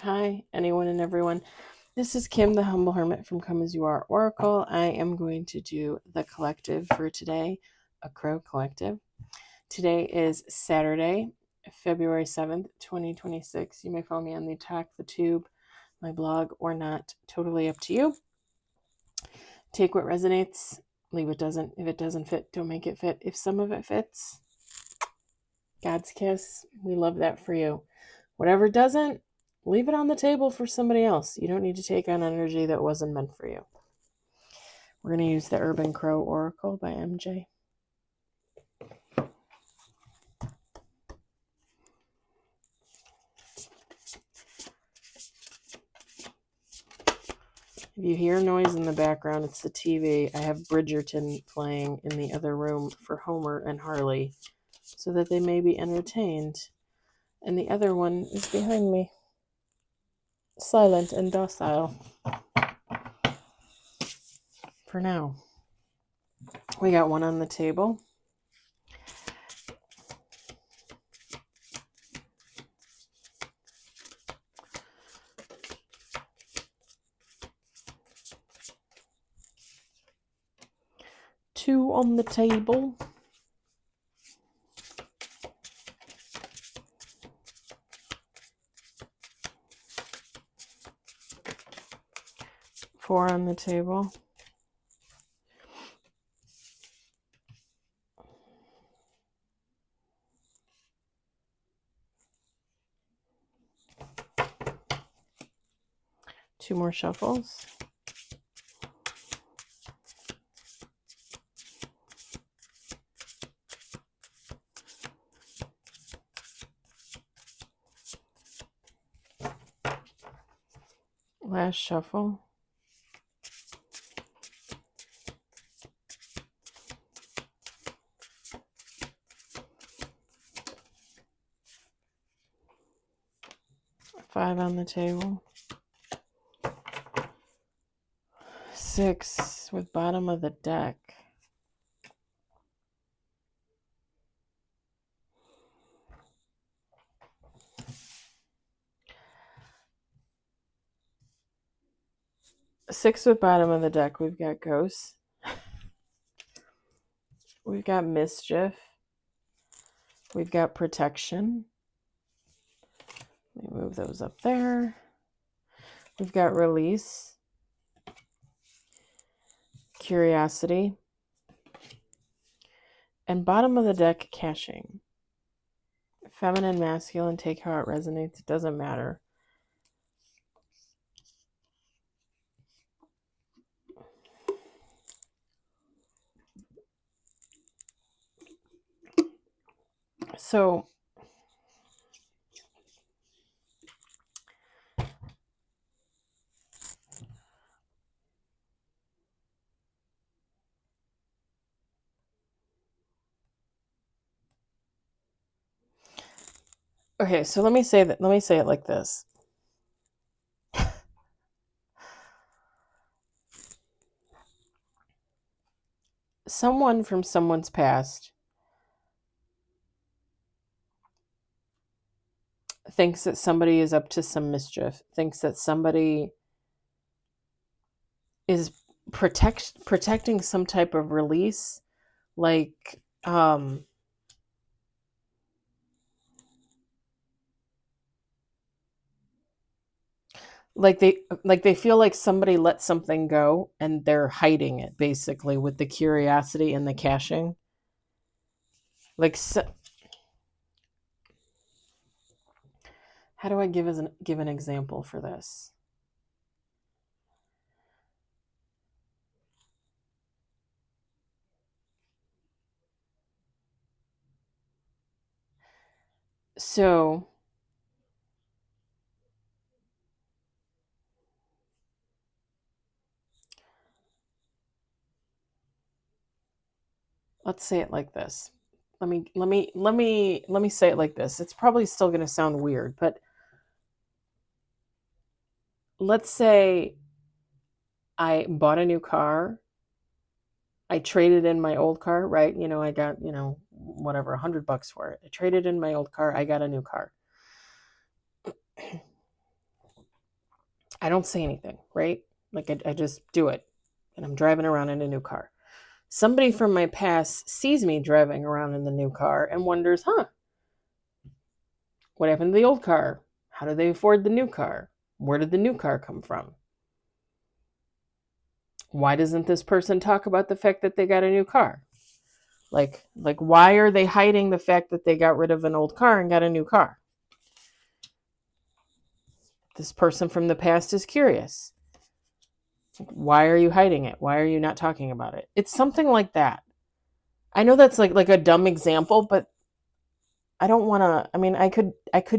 Hi, anyone and everyone. This is Kim, the Humble Hermit from Come As You Are Oracle. I am going to do the collective for today, a Crow Collective. Today is Saturday, February 7th, 2026. You may follow me on the Talk the Tube, my blog, or not. Totally up to you. Take what resonates, leave what doesn't. If it doesn't fit, don't make it fit. If some of it fits, God's kiss. We love that for you. Whatever doesn't, leave it on the table for somebody else. You don't need to take on energy that wasn't meant for you. We're going to use the Urban Crow Oracle by MJ. If you hear noise in the background, it's the TV. I have Bridgerton playing in the other room for Homer and Harley so that they may be entertained. And the other one is behind me, silent and docile. For now. We got one on the table. Two on the table. Four on the table. Two more shuffles. Last shuffle. Five on the table. Six with bottom of the deck. Six with bottom of the deck. We've got ghosts. We've got mischief. We've got protection. Let me move those up there. We've got release. Curiosity. And bottom of the deck, caching. Feminine, masculine, take how it resonates. It doesn't matter. So, okay, so let me say it like this. Someone from someone's past thinks that somebody is up to some mischief, thinks that somebody is protecting some type of release, like they feel like somebody let something go and they're hiding it, basically, with the curiosity and the caching. Like, so, how do I give an example for this? So let's say it like this. Let me say it like this. It's probably still going to sound weird, but let's say I bought a new car. I traded in my old car, right? I got, whatever, $100 for it. I traded in my old car. I got a new car. I don't say anything, right? Like I just do it. And I'm driving around in a new car. Somebody from my past sees me driving around in the new car and wonders, what happened to the old car? How do they afford the new car? Where did the new car come from? Why doesn't this person talk about the fact that they got a new car? Like why are they hiding the fact that they got rid of an old car and got a new car? This person from the past is curious. Why are you hiding it? Why are you not talking about it? It's something like that. I know that's like a dumb example, but I don't want to. I mean, I could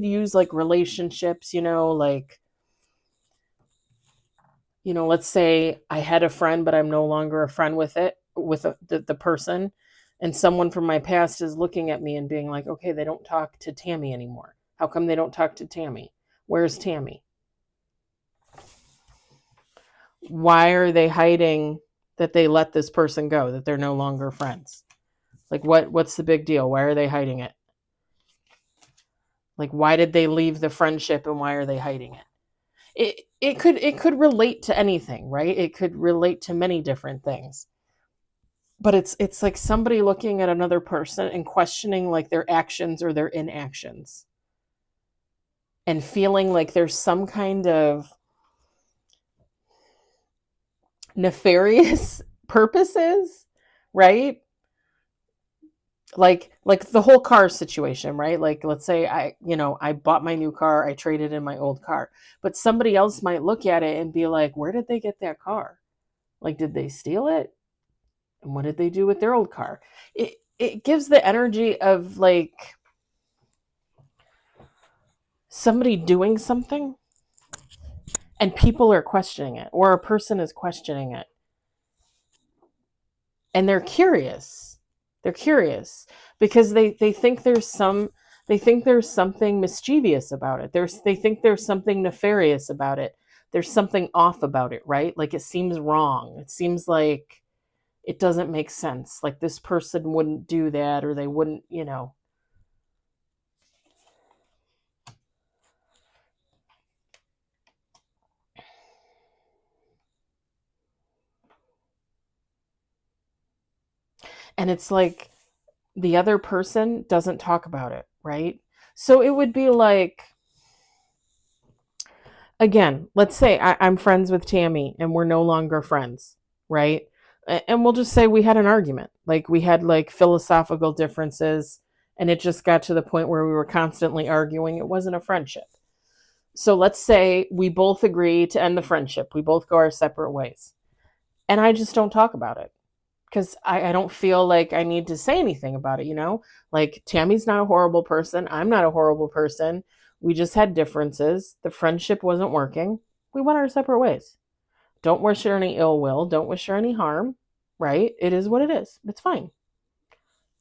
use like relationships, let's say I had a friend, but I'm no longer a friend with the person, and someone from my past is looking at me and being like, okay, they don't talk to Tammy anymore. How come they don't talk to Tammy? Where's Tammy? Why are they hiding that they let this person go, that they're no longer friends? Like what's the big deal? Why are they hiding it? Like why did they leave the friendship and why are they hiding it? It could relate to anything, right? It could relate to many different things. But it's like somebody looking at another person and questioning like their actions or their inactions and feeling like there's some kind of nefarious purposes, right? Like the whole car situation, right? Like let's say I bought my new car, I traded in my old car, but somebody else might look at it and be like, where did they get that car? Like, did they steal it? And what did they do with their old car? It gives the energy of like somebody doing something and people are questioning it, or a person is questioning it, and they're curious. They're curious because they think there's something mischievous about it. They think there's something nefarious about it. There's something off about it, right? Like it seems wrong. It seems like it doesn't make sense. Like this person wouldn't do that, or they wouldn't. And it's like the other person doesn't talk about it, right? So it would be like, again, let's say I'm friends with Tammy and we're no longer friends, right? And we'll just say we had an argument. Like we had like philosophical differences and it just got to the point where we were constantly arguing. It wasn't a friendship. So let's say we both agree to end the friendship. We both go our separate ways. And I just don't talk about it because I don't feel like I need to say anything about it. Like Tammy's not a horrible person. I'm not a horrible person. We just had differences. The friendship wasn't working. We went our separate ways. Don't wish her any ill will. Don't wish her any harm, right? It is what it is. It's fine.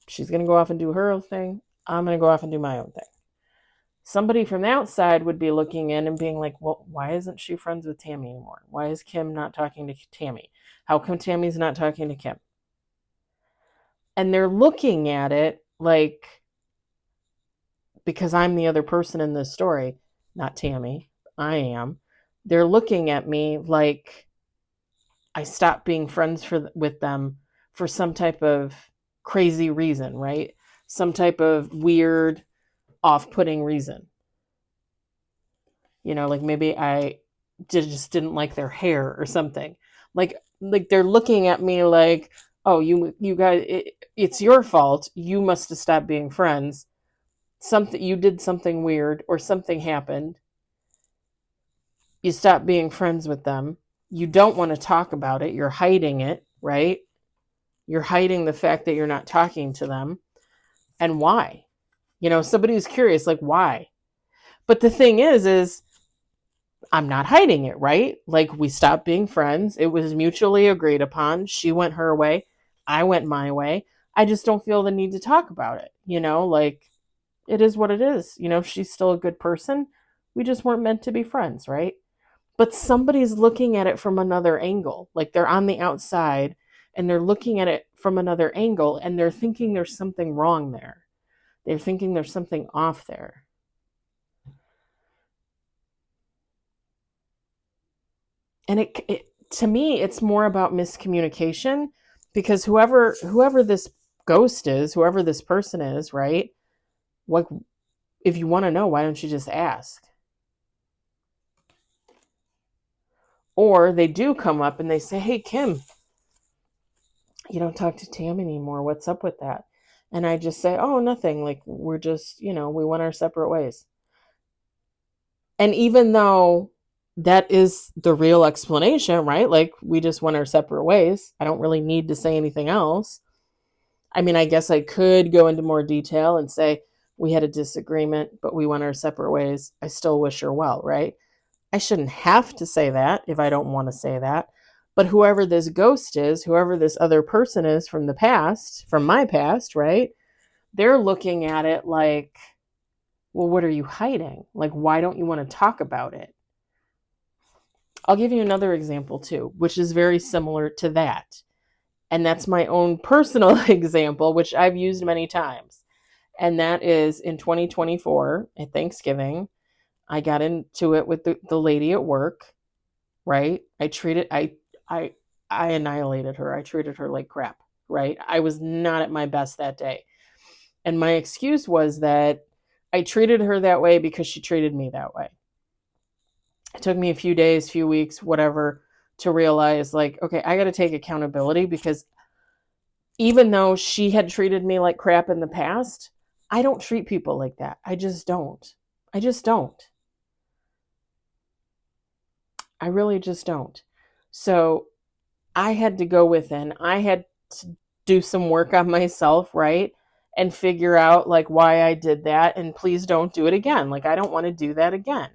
She's going to go off and do her own thing. I'm going to go off and do my own thing. Somebody from the outside would be looking in and being like, well, why isn't she friends with Tammy anymore? Why is Kim not talking to Tammy? How come Tammy's not talking to Kim? And they're looking at it like, because I'm the other person in this story, not Tammy, I am. They're looking at me like I stopped being friends with them for some type of crazy reason, right? Some type of weird, off-putting reason. Like maybe I just didn't like their hair or something. Like they're looking at me like, oh, you guys, it's your fault. You must have stopped being friends. You did something weird or something happened. You stopped being friends with them. You don't want to talk about it. You're hiding it, right? You're hiding the fact that you're not talking to them. And why? Somebody's curious, like, why? But the thing is I'm not hiding it, right? Like, we stopped being friends. It was mutually agreed upon. She went her way. I went my way. I just don't feel the need to talk about it. Like, it is what it is. She's still a good person. We just weren't meant to be friends, right? But somebody's looking at it from another angle. Like, they're on the outside and they're looking at it from another angle and they're thinking there's something wrong there. They're thinking there's something off there. And it to me, it's more about miscommunication, because whoever this ghost is, whoever this person is, right? Like, if you want to know, why don't you just ask? Or they do come up and they say, hey, Kim, you don't talk to Tam anymore. What's up with that? And I just say, oh, nothing. Like, we're just, we went our separate ways. And even though that is the real explanation, right? Like, we just went our separate ways. I don't really need to say anything else. I mean, I guess I could go into more detail and say we had a disagreement, but we went our separate ways. I still wish her well, right? I shouldn't have to say that if I don't want to say that. But whoever this ghost is, whoever this other person is from the past, from my past, right? They're looking at it like, well, what are you hiding? Like, why don't you want to talk about it? I'll give you another example too, which is very similar to that. And that's my own personal example, which I've used many times. And that is in 2024 at Thanksgiving, I got into it with the lady at work, right? I annihilated her. I treated her like crap, right? I was not at my best that day. And my excuse was that I treated her that way because she treated me that way. It took me a few days, few weeks, whatever, to realize, like, okay, I got to take accountability, because even though she had treated me like crap in the past, I don't treat people like that. I just don't. I just don't. I really just don't. So I had to go within. I had to do some work on myself, right? And figure out, like, why I did that. And please don't do it again. Like, I don't want to do that again.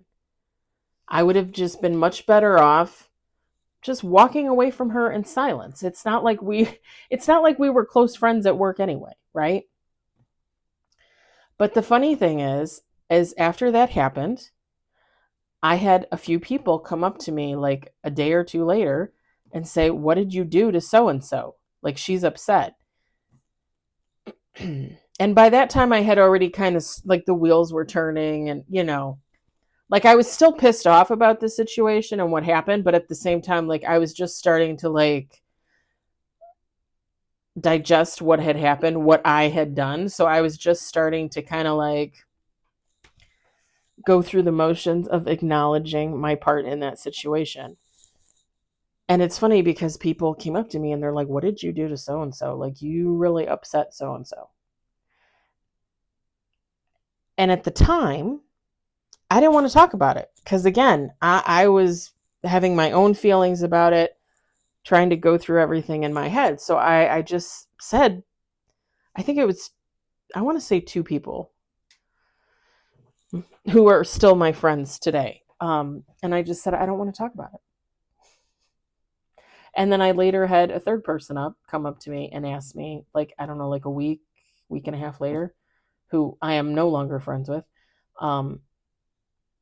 I would have just been much better off just walking away from her in silence. It's not like we were close friends at work anyway, right? But the funny thing is after that happened, I had a few people come up to me like a day or two later and say, what did you do to so-and-so? Like, she's upset. And by that time I had already kind of, like, the wheels were turning, and, like, I was still pissed off about the situation and what happened, but at the same time, like, I was just starting to, like, digest what had happened, what I had done. So I was just starting to kind of, like, go through the motions of acknowledging my part in that situation. And it's funny because people came up to me and they're like, what did you do to so-and-so? Like, you really upset so-and-so. And at the time, I didn't want to talk about it because, again, I was having my own feelings about it, trying to go through everything in my head. So I just said, I think it was, I want to say 2 people who are still my friends today. And I just said, I don't want to talk about it. And then I later had a third person come up to me and ask me, like, I don't know, like a week and a half later, who I am no longer friends with.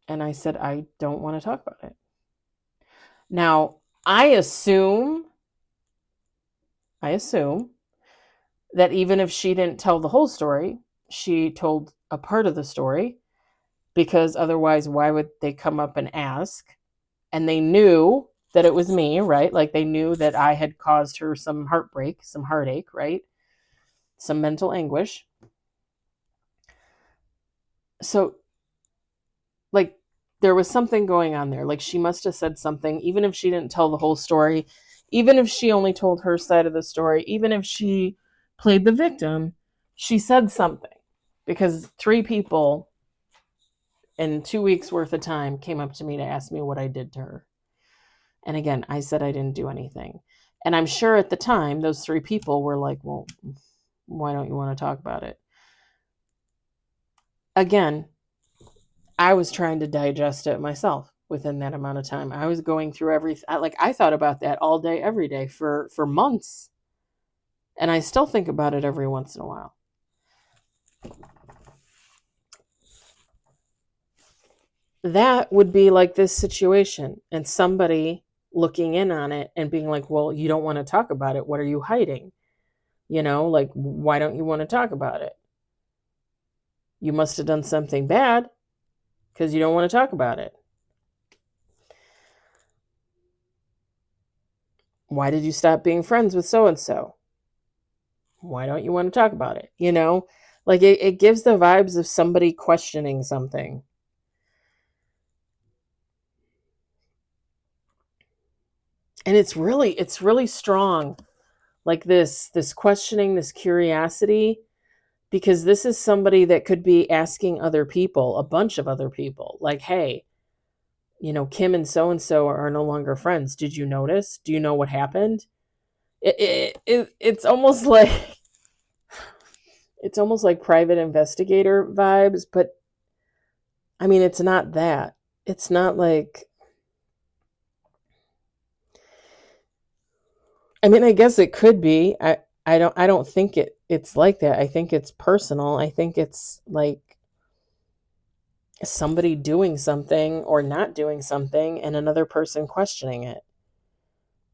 And I said, I don't want to talk about it. Now, I assume that even if she didn't tell the whole story, she told a part of the story, because otherwise, why would they come up and ask? And they knew that it was me, right? Like, they knew that I had caused her some heartbreak, some heartache, right? Some mental anguish. So, like, there was something going on there. Like, she must have said something, even if she didn't tell the whole story, even if she only told her side of the story, even if she played the victim, she said something, because 3 people in 2 weeks worth of time came up to me to ask me what I did to her. And again, I said I didn't do anything. And I'm sure at the time, those 3 people were like, well, why don't you want to talk about it? Again, I was trying to digest it myself within that amount of time. I was going through everything. Like, I thought about that all day, every day for months. And I still think about it every once in a while. That would be like this situation, and somebody looking in on it and being like, well, you don't want to talk about it. What are you hiding? Like, why don't you want to talk about it? You must have done something bad because you don't want to talk about it. Why did you stop being friends with so-and-so? Why don't you want to talk about it? Like it gives the vibes of somebody questioning something. And it's really strong. Like this questioning, this curiosity, because this is somebody that could be asking other people, a bunch of other people, like, hey, Kim and so are no longer friends. Did you notice? Do you know what happened? It's almost like private investigator vibes, but I mean, it's not that. It's not like, I mean, I guess it could be. I don't think it's like that. I think it's personal. I think it's like somebody doing something or not doing something and another person questioning it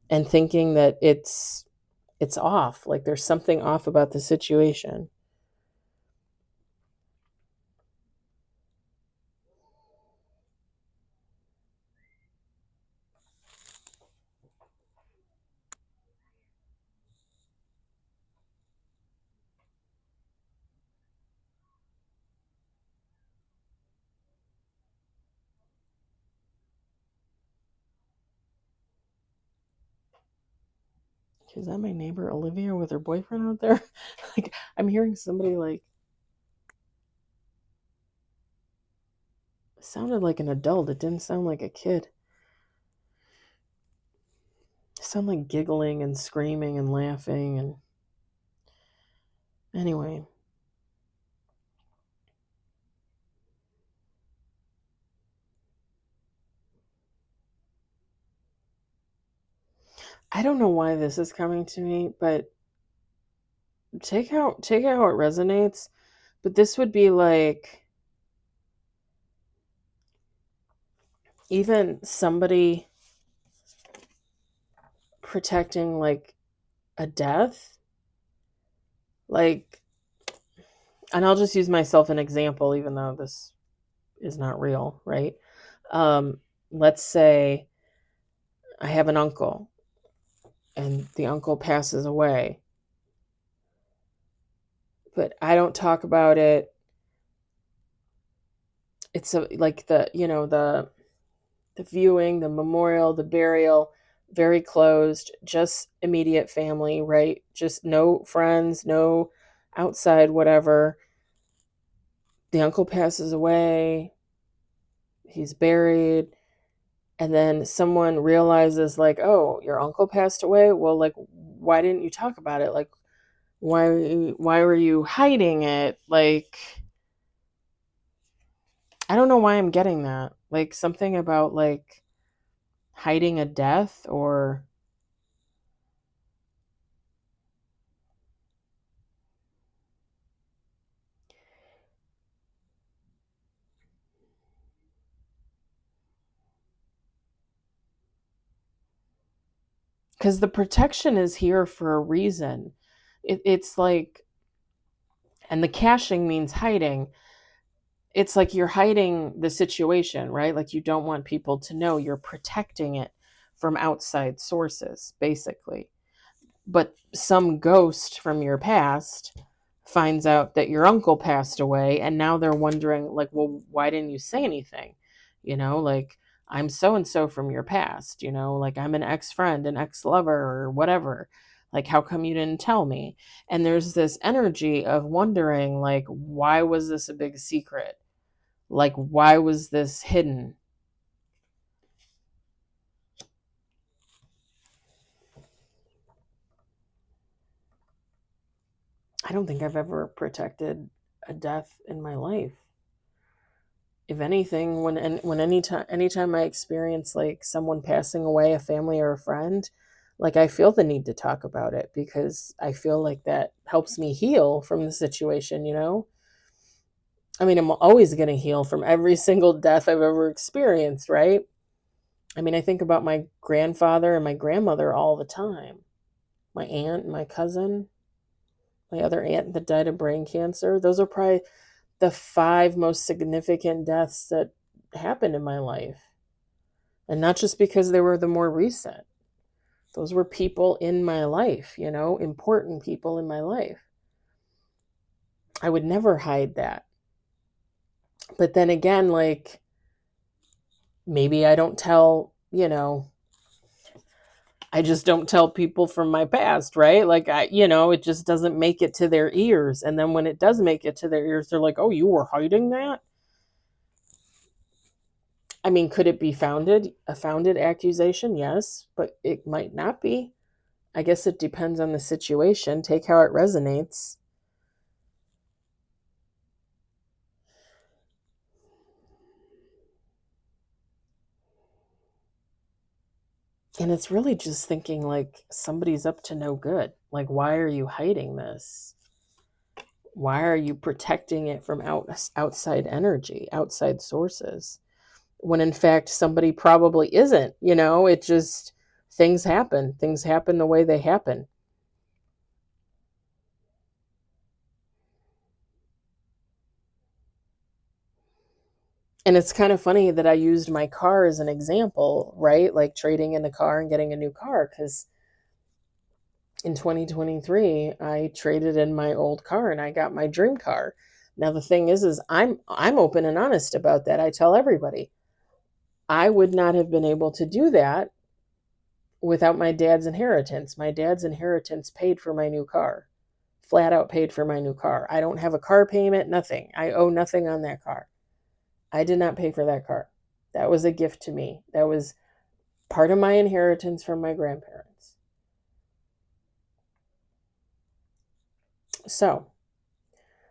and thinking that it's off, like there's something off about the situation. Is that my neighbor Olivia with her boyfriend out there? Like, I'm hearing somebody, like, it sounded like an adult. It didn't sound like a kid. It sounded like giggling and screaming and laughing. And anyway, I don't know why this is coming to me, but take out how it resonates. But this would be like even somebody protecting like a death, like, and I'll just use myself an example, even though this is not real, right? Let's say I have an uncle and the uncle passes away, but I don't talk about it. It's like the viewing, the memorial, the burial, very closed, just immediate family, right? Just no friends, no outside, whatever. The uncle passes away, he's buried, and then someone realizes, like, oh, your uncle passed away? Well, like, why didn't you talk about it? Like, why were you hiding it? Like, I don't know why I'm getting that. Like, something about, like, hiding a death, or because the protection is here for a reason. It's like, and the caching means hiding. It's like you're hiding the situation, right? Like you don't want people to know, you're protecting it from outside sources, basically. But some ghost from your past finds out that your uncle passed away, and now they're wondering, like, well, why didn't you say anything? Like, I'm so and so from your past, like I'm an ex-friend, an ex-lover, or whatever. Like, how come you didn't tell me? And there's this energy of wondering, like, why was this a big secret? Like, why was this hidden? I don't think I've ever protected a death in my life. If anything, when anytime I experience like someone passing away, a family or a friend, like I feel the need to talk about it because I feel like that helps me heal from the situation. I mean, I'm always going to heal from every single death I've ever experienced, right? I mean, I think about my grandfather and my grandmother all the time. My aunt, my cousin, my other aunt that died of brain cancer. Those are probably the 5 most significant deaths that happened in my life. And not just because they were the more recent. Those were people in my life, important people in my life. I would never hide that. But then again, like, maybe I don't tell, I just don't tell people from my past, right? Like, it just doesn't make it to their ears. And then when it does make it to their ears, they're like, oh, you were hiding that? I mean, could it be a founded accusation? Yes, but it might not be. I guess it depends on the situation. Take how it resonates. And it's really just thinking like somebody's up to no good. Like, why are you hiding this? Why are you protecting it from outside energy, outside sources? When in fact, somebody probably isn't, it just, things happen. Things happen the way they happen. And it's kind of funny that I used my car as an example, right? Like trading in the car and getting a new car, because in 2023 I traded in my old car and I got my dream car. Now the thing is I'm open and honest about that. I tell everybody I would not have been able to do that without my dad's inheritance. My dad's inheritance paid for my new car. Flat out paid for my new car. I don't have a car payment, nothing. I owe nothing on that car. I did not pay for that car. That was a gift to me. That was part of my inheritance from my grandparents. So,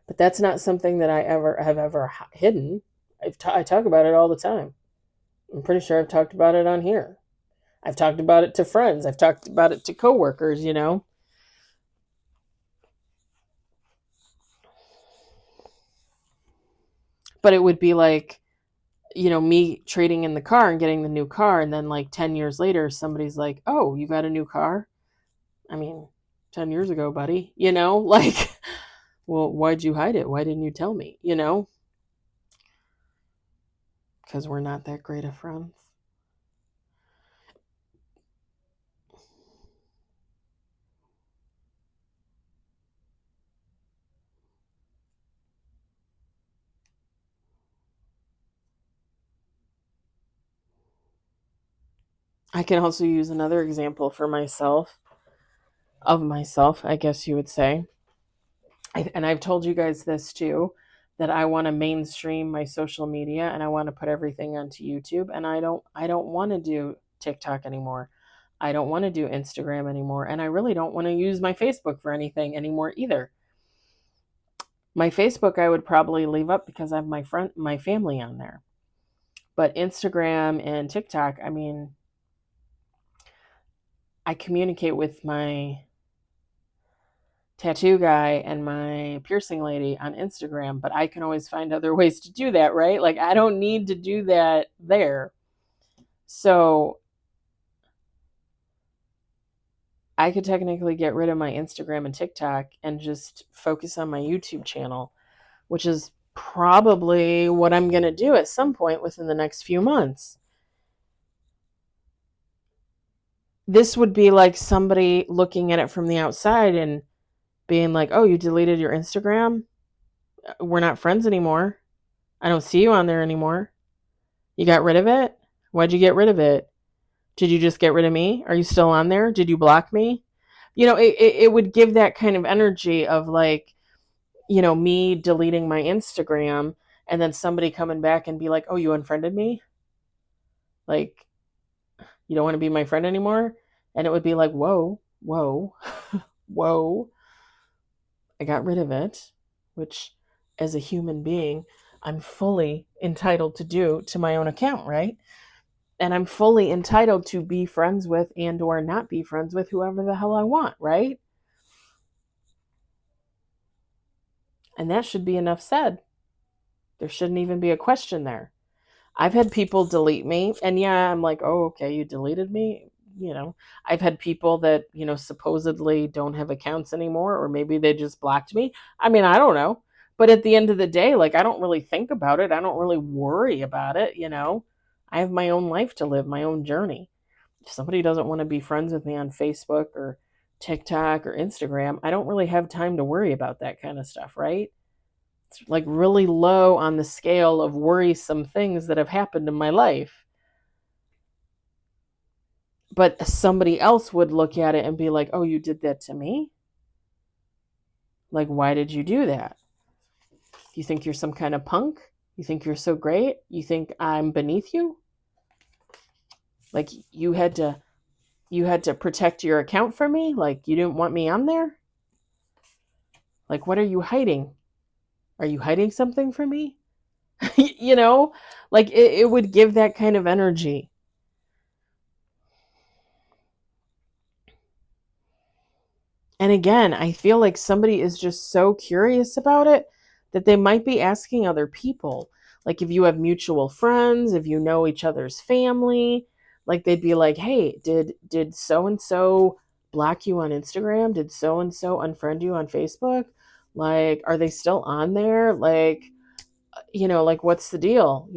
but that's not something that I have ever hidden. I talk about it all the time. I'm pretty sure I've talked about it on here. I've talked about it to friends. I've talked about it to coworkers, But it would be like, me trading in the car and getting the new car. And then like 10 years later, somebody's like, oh, you got a new car? I mean, 10 years ago, buddy, like, well, why'd you hide it? Why didn't you tell me, Because we're not that great of friends. I can also use another example for myself, I guess you would say. And I've told you guys this too, that I want to mainstream my social media and I want to put everything onto YouTube, and I don't want to do TikTok anymore. I don't want to do Instagram anymore, and I really don't want to use my Facebook for anything anymore either. My Facebook I would probably leave up because I have my family on there. But Instagram and TikTok, I mean, I communicate with my tattoo guy and my piercing lady on Instagram, but I can always find other ways to do that, right? Like, I don't need to do that there. So I could technically get rid of my Instagram and TikTok and just focus on my YouTube channel, which is probably what I'm going to do at some point within the next few months. This would be like somebody looking at it from the outside and being like, oh, you deleted your Instagram? We're not friends anymore. I don't see you on there anymore. You got rid of it? Why'd you get rid of it? Did you just get rid of me? Are you still on there? Did you block me? It would give that kind of energy of like, me deleting my Instagram and then somebody coming back and be like, oh, you unfriended me? Like, you don't want to be my friend anymore? And it would be like, whoa, whoa, whoa. I got rid of it, which as a human being, I'm fully entitled to do to my own account, right? And I'm fully entitled to be friends with and or not be friends with whoever the hell I want, right? And that should be enough said. There shouldn't even be a question there. I've had people delete me, and yeah, I'm like, oh, okay, you deleted me. I've had people that, supposedly don't have accounts anymore, or maybe they just blocked me. I mean, I don't know. But at the end of the day, like, I don't really think about it. I don't really worry about it. I have my own life to live, my own journey. If somebody doesn't want to be friends with me on Facebook or TikTok or Instagram, I don't really have time to worry about that kind of stuff, right? It's like really low on the scale of worrisome things that have happened in my life. But somebody else would look at it and be like, oh, you did that to me? Like, why did you do that? You think you're some kind of punk? You think you're so great? You think I'm beneath you? Like, you had to protect your account from me? Like, you didn't want me on there? Like, what are you hiding? Are you hiding something from me? You know, like it would give that kind of energy. And again, I feel like somebody is just so curious about it that they might be asking other people. Like if you have mutual friends, if you know each other's family, like they'd be like, "Hey, did so and so block you on Instagram? Did so and so unfriend you on Facebook? Like are they still on there? Like like what's the deal,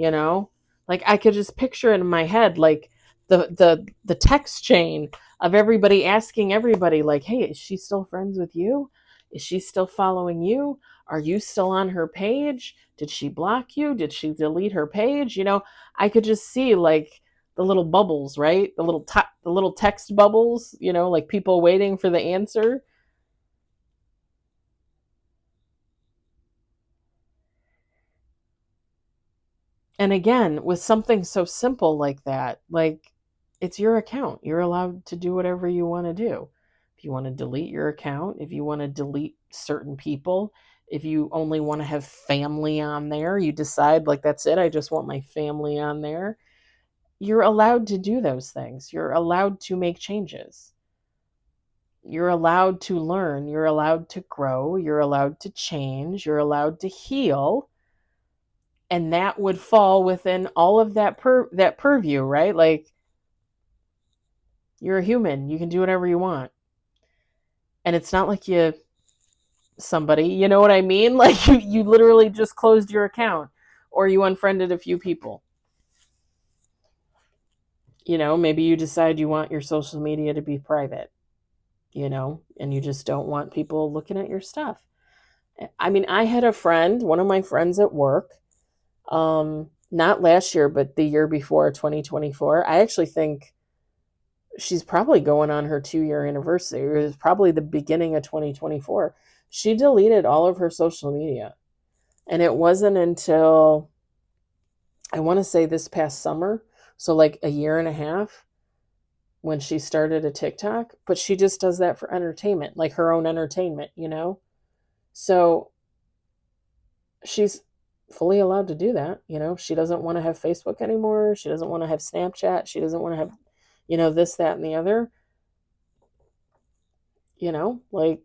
like I could just picture it in my head, like the text chain of everybody asking everybody, like, hey, is she still friends with you? Is she still following you? Are you still on her page? Did she block you? Did she delete her page? I could just see like the little bubbles, right? The little text bubbles, like people waiting for the answer. And again, with something so simple like that, like it's your account. You're allowed to do whatever you want to do. If you want to delete your account, if you want to delete certain people, if you only want to have family on there, you decide like that's it, I just want my family on there. You're allowed to do those things. You're allowed to make changes. You're allowed to learn. You're allowed to grow. You're allowed to change. You're allowed to heal, and that would fall within all of that purview, right? Like you're a human, you can do whatever you want, and it's not like somebody, you know what I mean? Like you literally just closed your account or you unfriended a few people. Maybe you decide you want your social media to be private, and you just don't want people looking at your stuff. I mean, I had a friend, one of my friends at work, not last year, but the year before, 2024. I actually think she's probably going on her 2-year anniversary. It was probably the beginning of 2024. She deleted all of her social media. And it wasn't until, I want to say this past summer, so like a year and a half, when she started a TikTok. But she just does that for entertainment, like her own entertainment. So she's fully allowed to do that. She doesn't want to have Facebook anymore. She doesn't want to have Snapchat. She doesn't want to have, this, that, and the other. Like,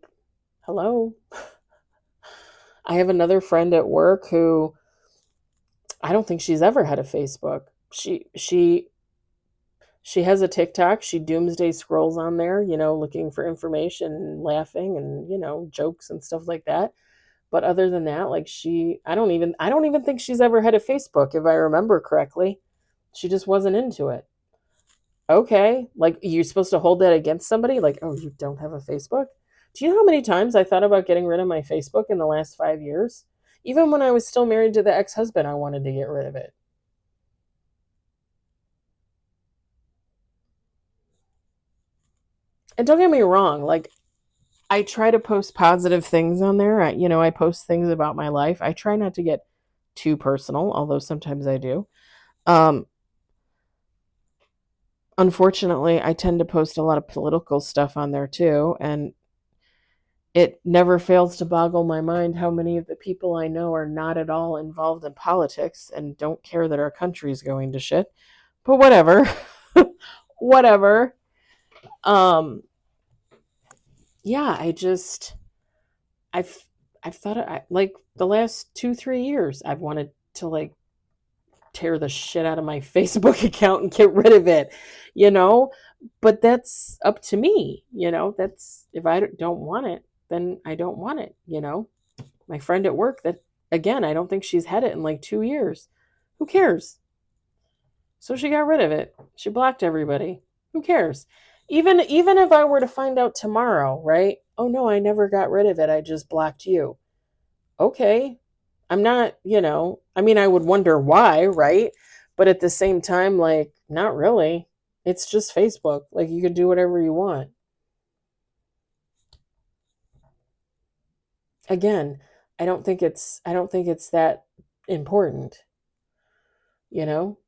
hello. I have another friend at work who I don't think she's ever had a Facebook. She has a TikTok. She doomsday scrolls on there, looking for information and laughing and, jokes and stuff like that. But other than that, like I don't even think she's ever had a Facebook, if I remember correctly. She just wasn't into it. Okay, like you're supposed to hold that against somebody? Like, oh, you don't have a Facebook? Do you know how many times I thought about getting rid of my Facebook in the last 5 years? Even when I was still married to the ex-husband, I wanted to get rid of it. And don't get me wrong, like I try to post positive things on there. I post things about my life. I try not to get too personal, although sometimes I do. Um, Unfortunately, I tend to post a lot of political stuff on there too, and it never fails to boggle my mind how many of the people I know are not at all involved in politics and don't care that our country is going to shit. But whatever. Whatever. Um yeah, I've I've thought like the last 2-3 years I've wanted to like tear the shit out of my Facebook account and get rid of it, you know? But that's up to me. That's if I don't want it, then I don't want it. My friend at work, that again, I don't think she's had it in like 2 years. Who cares? So she got rid of it. She blocked everybody. Who cares? Even if I were to find out tomorrow, right? Oh no, I never got rid of it. I just blocked you. Okay. I'm not, I mean, I would wonder why, right? But at the same time, like, not really. It's just Facebook. Like, you can do whatever you want. Again, I don't think it's that important, you know?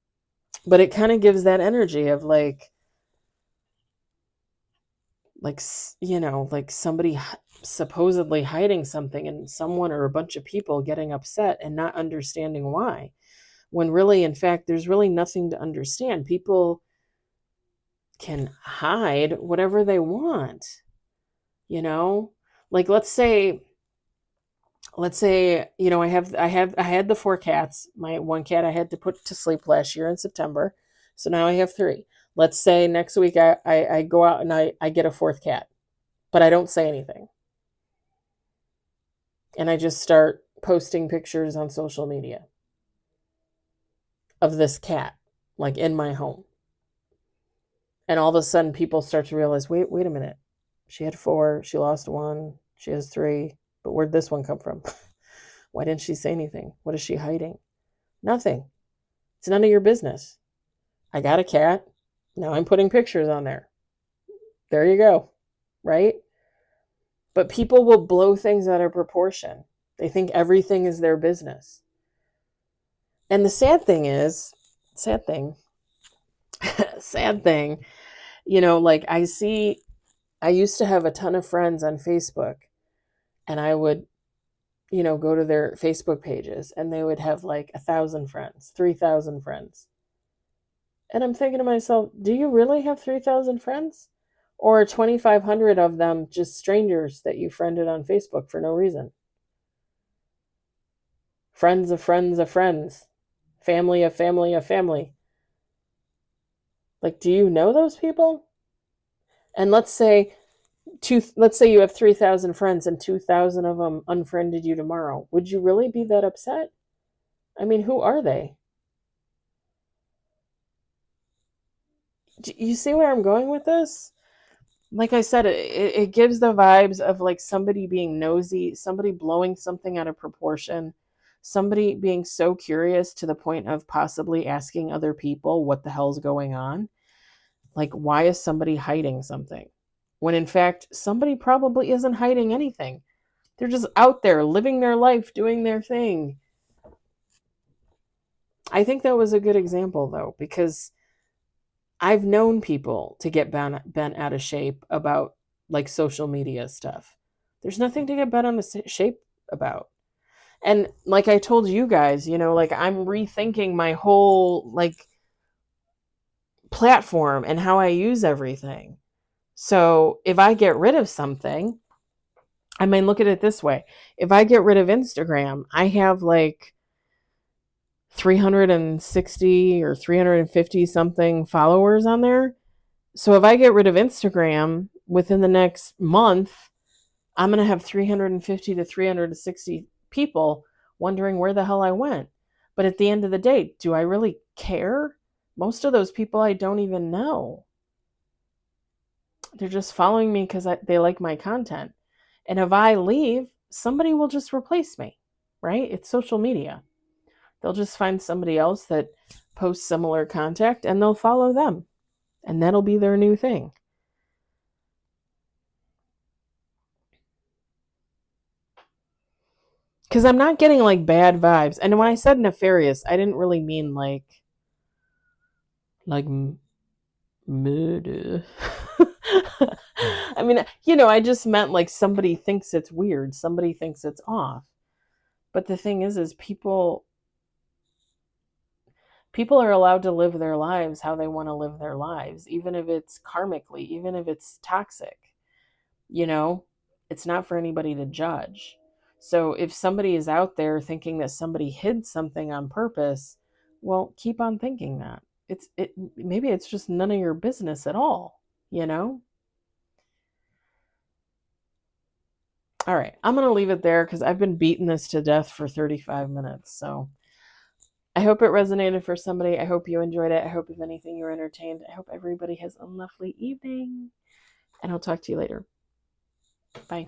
But it kind of gives that energy of like somebody supposedly hiding something and someone or a bunch of people getting upset and not understanding why. When really, in fact, there's really nothing to understand. People can hide whatever they want, you know? Like let's say, I had the four cats. My one cat I had to put to sleep last year in September. So now I have three. Let's say next week I go out and I get a fourth cat, but I don't say anything. And I just start posting pictures on social media of this cat, like in my home. And all of a sudden people start to realize, wait a minute. She had four, she lost one, she has three, but where'd this one come from? Why didn't she say anything? What is she hiding? Nothing. It's none of your business. I got a cat. Now I'm putting pictures on there. There you go. Right? But people will blow things out of proportion. They think everything is their business. And the sad thing, sad thing, like I used to have a ton of friends on Facebook, and I would, go to their Facebook pages and they would have like 1,000 friends, 3,000 friends. And I'm thinking to myself, do you really have 3,000 friends? Or 2,500 of them just strangers that you friended on Facebook for no reason? Friends of friends of friends. Family of family of family. Like, do you know those people? And let's say you have 3,000 friends and 2,000 of them unfriended you tomorrow. Would you really be that upset? I mean, who are they? Do you see where I'm going with this? Like I said, it gives the vibes of like somebody being nosy, somebody blowing something out of proportion, somebody being so curious to the point of possibly asking other people what the hell's going on. Like, why is somebody hiding something? When in fact, somebody probably isn't hiding anything. They're just out there living their life, doing their thing. I think that was a good example, though, because I've known people to get bent out of shape about like social media stuff. There's nothing to get bent out of shape about. And like I told you guys, like I'm rethinking my whole like platform and how I use everything. So if I get rid of something, I mean, look at it this way. If I get rid of Instagram, I have like 360 or 350 something followers on there. So if I get rid of Instagram within the next month, I'm going to have 350 to 360 people wondering where the hell I went. But at the end of the day, do I really care? Most of those people I don't even know. They're just following me because they like my content. And if I leave, somebody will just replace me, right? It's social media. They'll just find somebody else that posts similar content and they'll follow them. And that'll be their new thing. Because I'm not getting like bad vibes. And when I said nefarious, I didn't really mean like murder. I mean, I just meant like somebody thinks it's weird, somebody thinks it's off. But the thing is people are allowed to live their lives how they want to live their lives, even if it's karmically, even if it's toxic. You know, it's not for anybody to judge. So if somebody is out there thinking that somebody hid something on purpose, well, keep on thinking that. Maybe it's just none of your business at all, you know? All right, I'm going to leave it there cuz I've been beating this to death for 35 minutes. So I hope it resonated for somebody. I hope you enjoyed it. I hope, if anything, you're entertained. I hope everybody has a lovely evening. And I'll talk to you later. Bye.